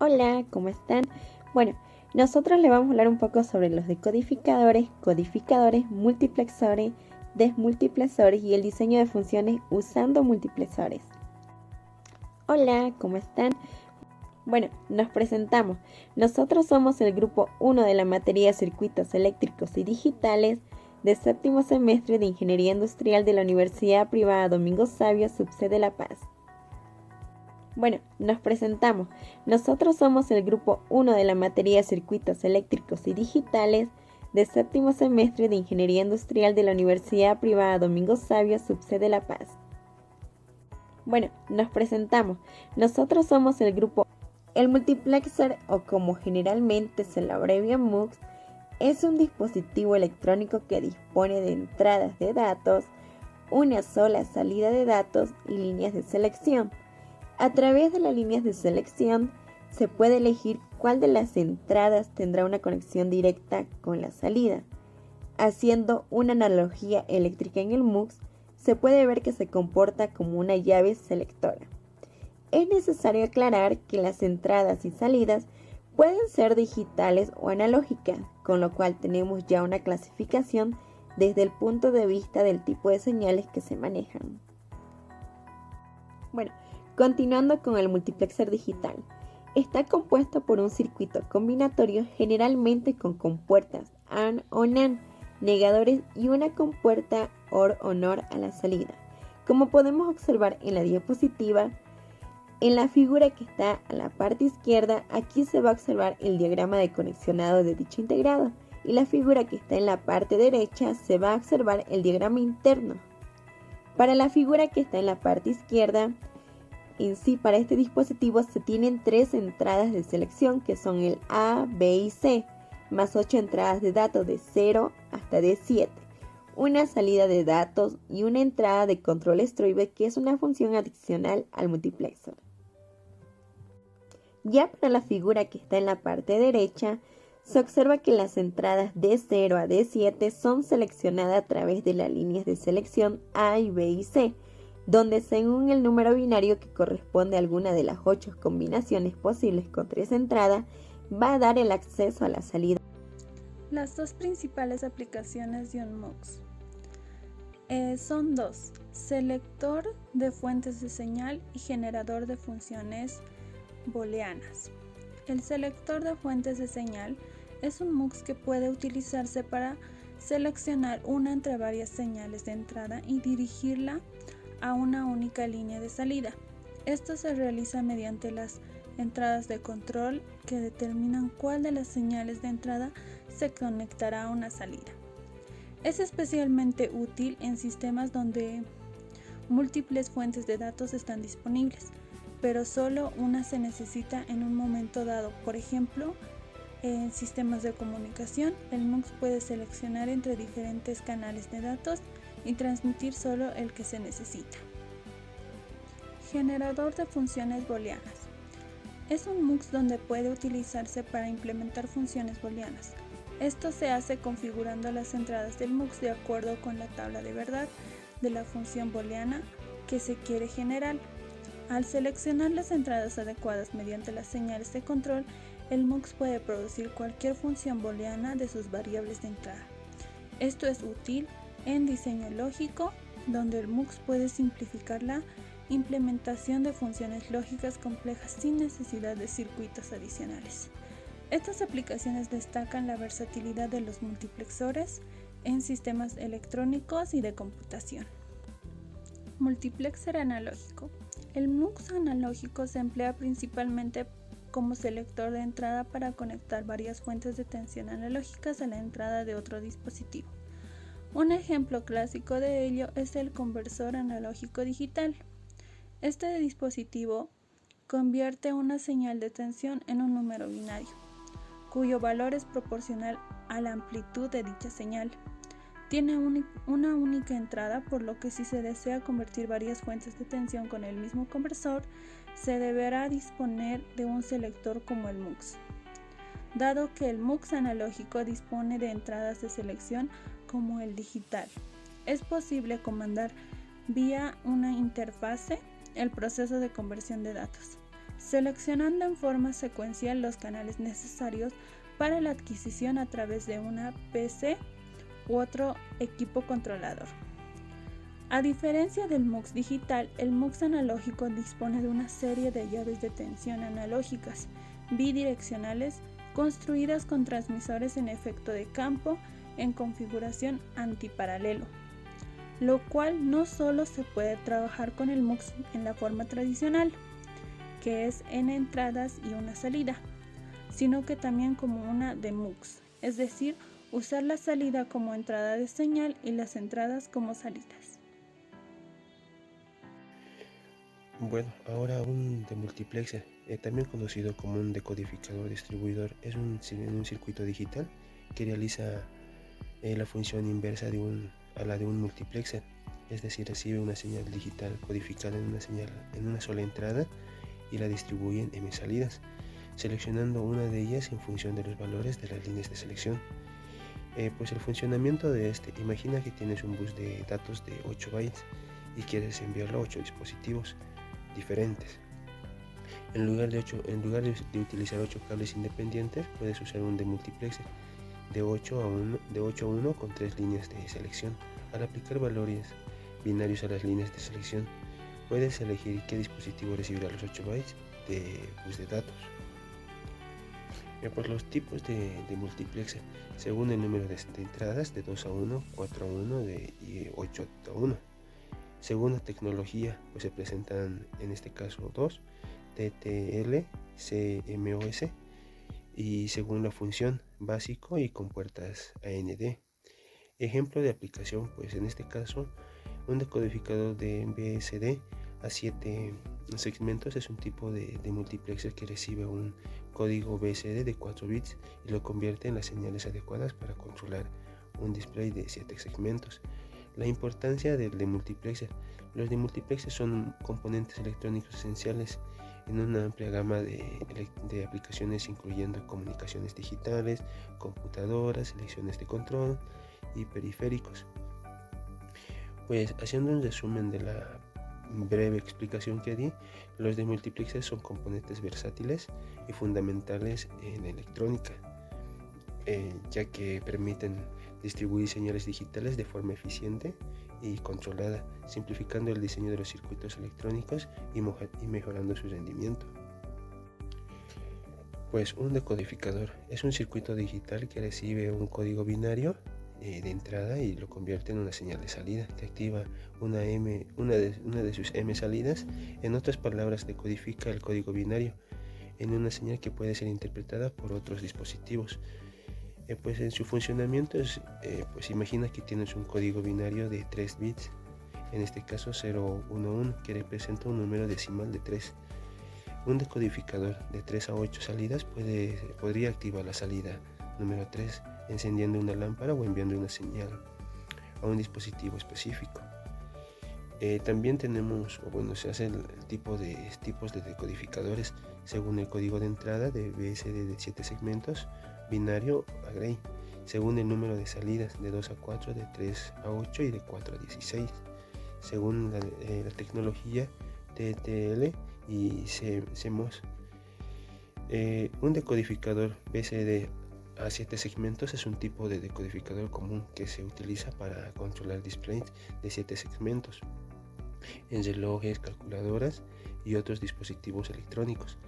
Hola, ¿cómo están? Bueno, nosotros le vamos a hablar un poco sobre los decodificadores, codificadores, multiplexores, desmultiplexores y el diseño de funciones usando multiplexores. Hola, ¿cómo están? Bueno, nos presentamos. Nosotros somos el grupo 1 de la materia de circuitos eléctricos y digitales de séptimo semestre de Ingeniería Industrial de la Universidad Privada Domingo Savio, subsede La Paz. Bueno, nos presentamos. Nosotros somos el grupo 1 de la materia de circuitos eléctricos y digitales de séptimo semestre de Ingeniería Industrial de la Universidad Privada Domingo Savio, subsede La Paz. Bueno, nos presentamos. Nosotros somos el grupo. El multiplexer, o como generalmente se lo abrevia MUX, es un dispositivo electrónico que dispone de entradas de datos, una sola salida de datos y líneas de selección. A través de las líneas de selección se puede elegir cuál de las entradas tendrá una conexión directa con la salida. Haciendo una analogía eléctrica en el MUX, se puede ver que se comporta como una llave selectora. Es necesario aclarar que las entradas y salidas pueden ser digitales o analógicas, con lo cual tenemos ya una clasificación desde el punto de vista del tipo de señales que se manejan. Bueno, continuando con el multiplexer digital, está compuesto por un circuito combinatorio generalmente con compuertas AND o NAND, negadores y una compuerta OR o NOR a la salida. Como podemos observar en la diapositiva, en la figura que está a la parte izquierda, aquí se va a observar el diagrama de conexionado de dicho integrado, y la figura que está en la parte derecha se va a observar el diagrama interno. Para la figura que está en la parte izquierda, en sí, para este dispositivo se tienen 3 entradas de selección que son el A, B y C, más 8 entradas de datos de 0 hasta D7, una salida de datos y una entrada de control strobe, que es una función adicional al multiplexer. Ya para la figura que está en la parte derecha, se observa que las entradas de 0 a D7 son seleccionadas a través de las líneas de selección A y B y C, donde según el número binario que corresponde a alguna de las 8 combinaciones posibles con 3 entradas, va a dar el acceso a la salida. Las dos principales aplicaciones de un MUX son dos: selector de fuentes de señal y generador de funciones booleanas. El selector de fuentes de señal es un MUX que puede utilizarse para seleccionar una entre varias señales de entrada y dirigirla a una única línea de salida. Esto se realiza mediante las entradas de control que determinan cuál de las señales de entrada se conectará a una salida. Es especialmente útil en sistemas donde múltiples fuentes de datos están disponibles, pero solo una se necesita en un momento dado. Por ejemplo, en sistemas de comunicación, el MUX puede seleccionar entre diferentes canales de datos y transmitir solo el que se necesita. Generador de funciones booleanas. Es un MUX donde puede utilizarse para implementar funciones booleanas. Esto se hace configurando las entradas del MUX de acuerdo con la tabla de verdad de la función booleana que se quiere generar. Al seleccionar las entradas adecuadas mediante las señales de control, el MUX puede producir cualquier función booleana de sus variables de entrada. Esto es útil en diseño lógico, donde el MUX puede simplificar la implementación de funciones lógicas complejas sin necesidad de circuitos adicionales. Estas aplicaciones destacan la versatilidad de los multiplexores en sistemas electrónicos y de computación. Multiplexer analógico. El MUX analógico se emplea principalmente como selector de entrada para conectar varias fuentes de tensión analógicas a la entrada de otro dispositivo. Un ejemplo clásico de ello es el conversor analógico digital. Este dispositivo convierte una señal de tensión en un número binario, cuyo valor es proporcional a la amplitud de dicha señal. Tiene una única entrada, por lo que si se desea convertir varias fuentes de tensión con el mismo conversor, se deberá disponer de un selector como el MUX. Dado que el MUX analógico dispone de entradas de selección como el digital, es posible comandar vía una interfase el proceso de conversión de datos. seleccionando en forma secuencial los canales necesarios para la adquisición a través de una PC u otro equipo controlador. A diferencia del MUX digital, el MUX analógico dispone de una serie de llaves de tensión analógicas bidireccionales construidas con transmisores en efecto de campo en configuración antiparalelo, lo cual no solo se puede trabajar con el MUX en la forma tradicional, que es en entradas y una salida, sino que también como una DeMUX, es decir, usar la salida como entrada de señal y las entradas como salidas. Bueno, ahora un demultiplexer, también conocido como un decodificador distribuidor, es un circuito digital que realiza la función inversa a la de un multiplexer, es decir, recibe una señal digital codificada en una sola entrada y la distribuye en M salidas, seleccionando una de ellas en función de los valores de las líneas de selección. Pues el funcionamiento de imagina que tienes un bus de datos de 8 bytes y quieres enviarlo a 8 dispositivos diferentes. En lugar de utilizar 8 cables independientes, puedes usar un demultiplexer de 8 a 1 con 3 líneas de selección. Al aplicar valores binarios a las líneas de selección, puedes elegir qué dispositivo recibirá los 8 bytes de bus de datos. Por los tipos de multiplexer, según el número de entradas, de 2 a 1, 4 a 1 y 8 a 1. Según la tecnología, pues se presentan en este caso 2, TTL, CMOS, y según la función, básico y con puertas AND. Ejemplo de aplicación, pues en este caso, un decodificador de BSD a 7 segmentos es un tipo de multiplexer que recibe un código BSD de 4 bits y lo convierte en las señales adecuadas para controlar un display de 7 segmentos. La importancia del demultiplexer. Los demultiplexers son componentes electrónicos esenciales en una amplia gama de aplicaciones, incluyendo comunicaciones digitales, computadoras, selecciones de control y periféricos. Pues haciendo un resumen de la breve explicación que di, los demultiplexers son componentes versátiles y fundamentales en electrónica, ya que permiten distribuir señales digitales de forma eficiente y controlada, simplificando el diseño de los circuitos electrónicos y mejorando su rendimiento. Pues un decodificador es un circuito digital que recibe un código binario de entrada y lo convierte en una señal de salida que activa una de sus M salidas. En otras palabras, decodifica el código binario en una señal que puede ser interpretada por otros dispositivos. Pues en su funcionamiento pues imagina que tienes un código binario de 3 bits, en este caso 011, que representa un número decimal de 3. Un decodificador de 3 a 8 salidas podría activar la salida número 3 encendiendo una lámpara o enviando una señal a un dispositivo específico. También se hace el tipos de decodificadores según el código de entrada de BSD de 7 segmentos, binario a gray, según el número de salidas de 2 a 4, de 3 a 8 y de 4 a 16, según la tecnología TTL y CMOS. Un decodificador BSD a 7 segmentos es un tipo de decodificador común que se utiliza para controlar displays de 7 segmentos en relojes, calculadoras y otros dispositivos electrónicos.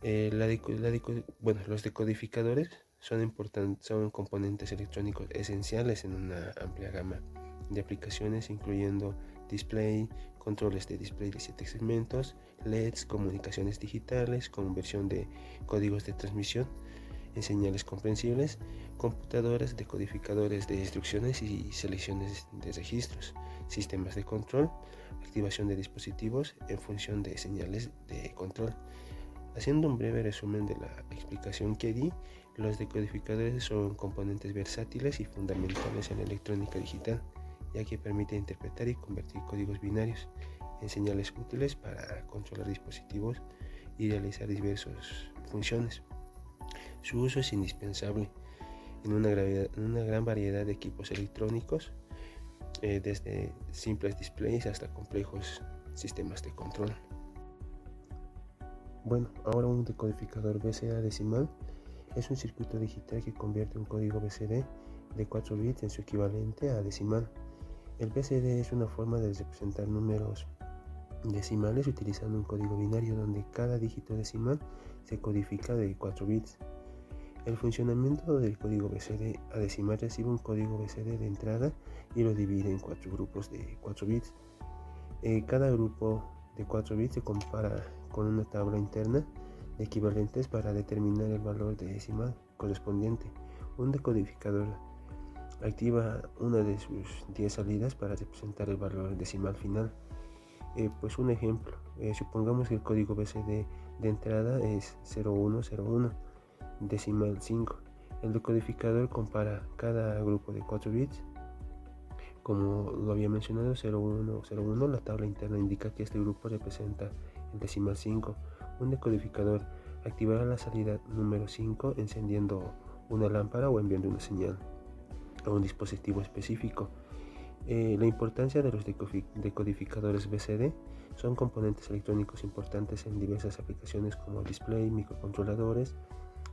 Los decodificadores son componentes electrónicos esenciales en una amplia gama de aplicaciones, incluyendo display, controles de display de 7 segmentos, LEDs, comunicaciones digitales, conversión de códigos de transmisión en señales comprensibles, computadoras, decodificadores de instrucciones y selecciones de registros, sistemas de control, activación de dispositivos en función de señales de control. Haciendo un breve resumen de la explicación que di, los decodificadores son componentes versátiles y fundamentales en la electrónica digital, ya que permiten interpretar y convertir códigos binarios en señales útiles para controlar dispositivos y realizar diversas funciones. Su uso es indispensable en una gran variedad de equipos electrónicos, desde simples displays hasta complejos sistemas de control. Bueno, ahora un decodificador BCD decimal es un circuito digital que convierte un código BCD de 4 bits en su equivalente a decimal. El BCD es una forma de representar números decimales utilizando un código binario donde cada dígito decimal se codifica de 4 bits. El funcionamiento del código BCD a decimal recibe un código BCD de entrada y lo divide en 4 grupos de 4 bits. Cada grupo de 4 bits se compara con una tabla interna de equivalentes para determinar el valor de decimal correspondiente. Un decodificador activa una de sus 10 salidas para representar el valor decimal final. Pues un ejemplo, supongamos que el código BCD de entrada es 0101 decimal 5. El decodificador compara cada grupo de 4 bits. Como lo había mencionado, 0101, la tabla interna indica que este grupo representa el decimal 5. Un decodificador activará la salida número 5 encendiendo una lámpara o enviando una señal a un dispositivo específico. La importancia de los decodificadores BCD: son componentes electrónicos importantes en diversas aplicaciones como display, microcontroladores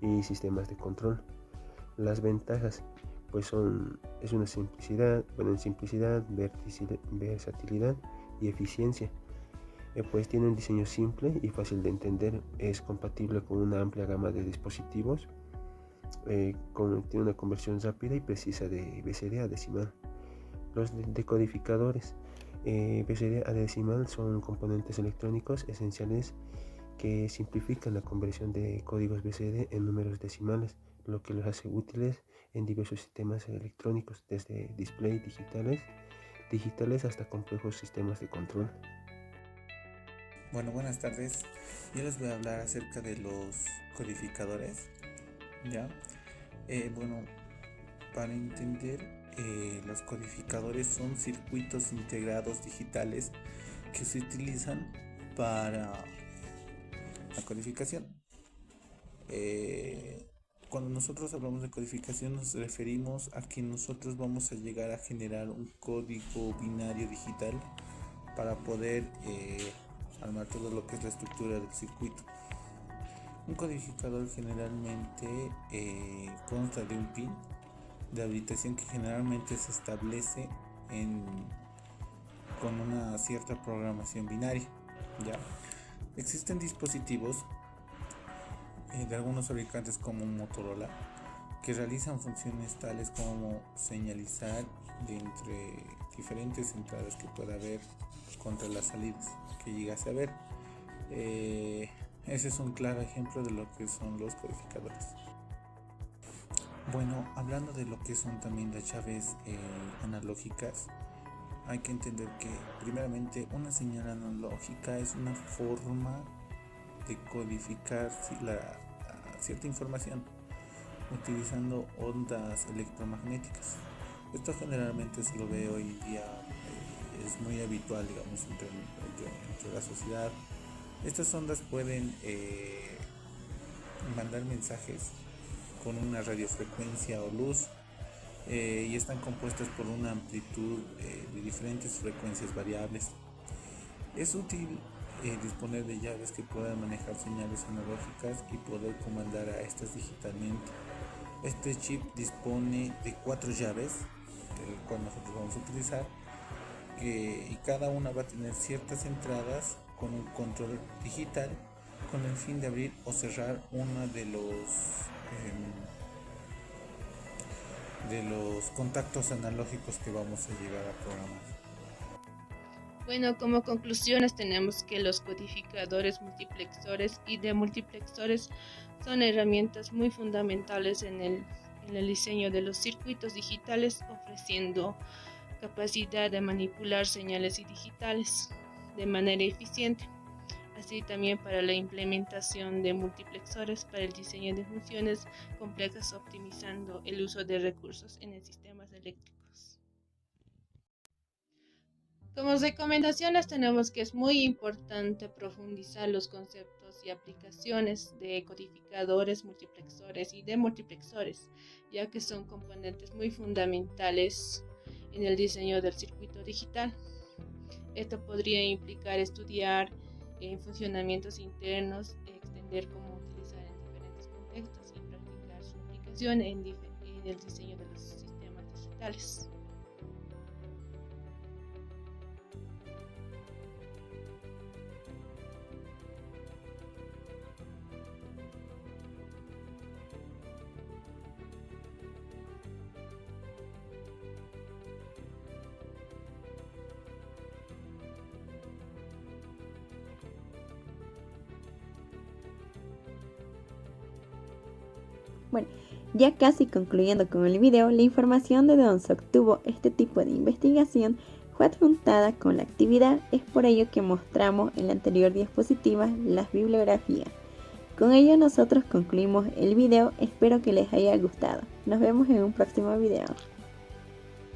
y sistemas de control. Las ventajas pues es una simplicidad, versatilidad y eficiencia. Pues tiene un diseño simple y fácil de entender, es compatible con una amplia gama de dispositivos, tiene una conversión rápida y precisa de BCD a decimal. Los decodificadores BCD a decimal son componentes electrónicos esenciales que simplifican la conversión de códigos BCD en números decimales, lo que los hace útiles en diversos sistemas electrónicos, desde display digitales hasta complejos sistemas de control. Bueno, buenas tardes. Yo les voy a hablar acerca de los codificadores. ¿Ya? Bueno, para entender, los codificadores son circuitos integrados digitales que se utilizan para la codificación. Cuando nosotros hablamos de codificación nos referimos a que nosotros vamos a llegar a generar un código binario digital para poder armar todo lo que es la estructura del circuito. Un codificador generalmente consta de un pin de habilitación que generalmente se establece con una cierta programación binaria. ¿Ya? Existen dispositivos de algunos fabricantes como Motorola que realizan funciones tales como señalizar de entre diferentes entradas que pueda haber contra las salidas que llegase a ver. Ese es un claro ejemplo de lo que son los codificadores. Bueno, hablando de lo que son también las llaves analógicas, hay que entender que primeramente una señal analógica es una forma de codificar cierta información utilizando ondas electromagnéticas. Esto generalmente se lo ve hoy en día, es muy habitual, digamos, entre la sociedad. Estas ondas pueden mandar mensajes con una radiofrecuencia o luz, y están compuestas por una amplitud de diferentes frecuencias variables. Es útil disponer de llaves que puedan manejar señales analógicas y poder comandar a estas digitalmente. Este chip dispone de 4 llaves, el cual nosotros vamos a utilizar, y cada una va a tener ciertas entradas con un control digital con el fin de abrir o cerrar uno de los contactos analógicos que vamos a llegar a programar. Bueno, como conclusiones tenemos que los codificadores, multiplexores y demultiplexores son herramientas muy fundamentales en el diseño de los circuitos digitales, ofreciendo capacidad de manipular señales y digitales de manera eficiente, así también para la implementación de multiplexores para el diseño de funciones complejas, optimizando el uso de recursos en el sistemas eléctricos. Como recomendaciones tenemos que es muy importante profundizar los conceptos y aplicaciones de codificadores, multiplexores y demultiplexores, ya que son componentes muy fundamentales en el diseño del circuito digital. Esto podría implicar estudiar funcionamientos internos, aprender cómo utilizar en diferentes contextos y practicar su aplicación en el diseño de los sistemas digitales. Bueno, ya casi concluyendo con el video, la información de donde se obtuvo este tipo de investigación fue adjuntada con la actividad, es por ello que mostramos en la anterior diapositiva las bibliografías. Con ello nosotros concluimos el video, espero que les haya gustado. Nos vemos en un próximo video.